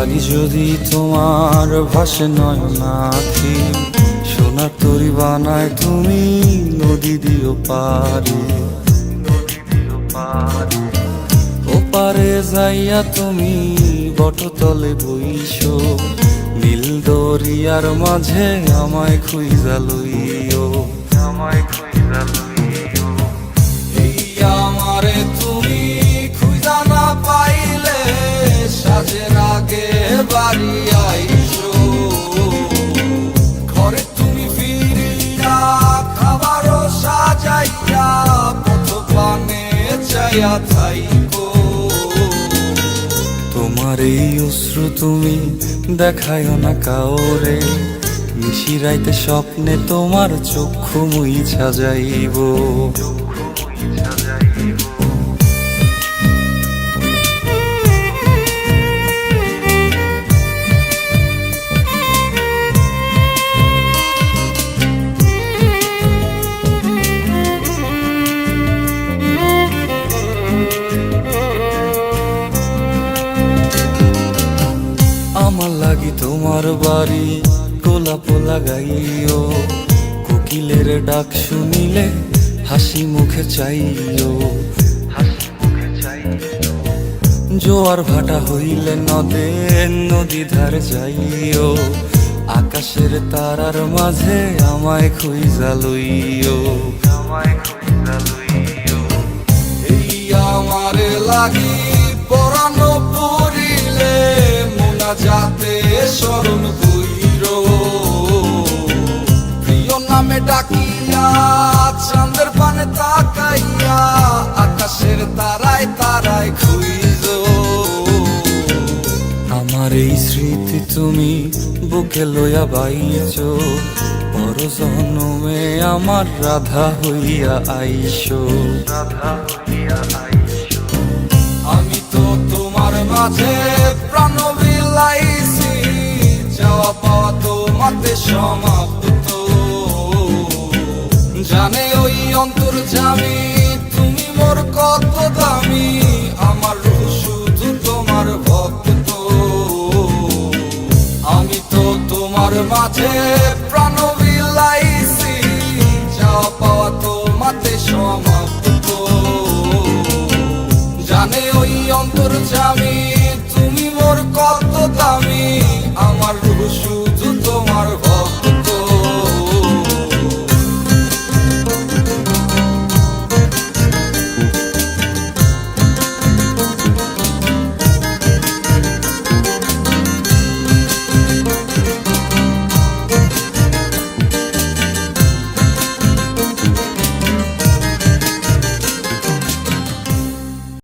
লাগি যদি তোমার ভাসে নয়নাখি, সোনার তরি বানায় তুমি নদী দিও পারে। ওপারে যাইয়া তুমি বটতলে বইসো, নীল দরিয়ার মাঝে আমায় খুঁজা লইও, আমায় খুঁজা লইও। এই আমারে তুমি খুঁজা না পাইলে সাজের আগে বাড়ি আইসো, ঘরে তুমি ফিরিয়া খাবারও সাজাইয়া পথ পানে চাইয়া থাইকো। তোমার এই অশ্রু তুমি দেখায় না কাউরে, নিশিরাইতে স্বপ্নে তোমার চক্ষু মুইছা যাইব। আমার লাগি তোমার বাড়ি গোলাপ লাগাইও, কোকিলের ডাক শুনিলে হাসি মুখে চাইও, হাসি মুখে চাইও। জোয়ার ভাটা হইলে নদে নদী ধারে যাইও, আকাশের তারার মাঝে আমায় খুঁজা লইও, আমায় খুঁজা লইও। এই আমারে লাগি পরানো পড়িলে যাতে স্মরণ কইরো, প্রিয় নামে ডাকিয়া চাঁদের পানে তাকাইয়া আকাশের তারায় তারায় খুঁজো। আমার এই স্মৃতি তুমি বুকে লইয়া বাইছো, পর জন্মে আমার রাধা হইয়া আইসো, রাধা হইয়া আইসো। আমি তো তোমার মাঝে প্রাণ বিলাইছি, যাওয়া পাওয়া তোমাতে সমাপ্ত। জানে ওই অন্তর্যামী তুমি মোর কত দামি, আমার রূহ শুধু তোমার ভক্ত। আমি তো তোমার মাঝে প্রাণ বিলাইছি, যাওয়া পাওয়া তোমাতে সমাপ্ত। জানে ওই অন্তর্যামী তুমি মোর কত দামি, আমার রূহ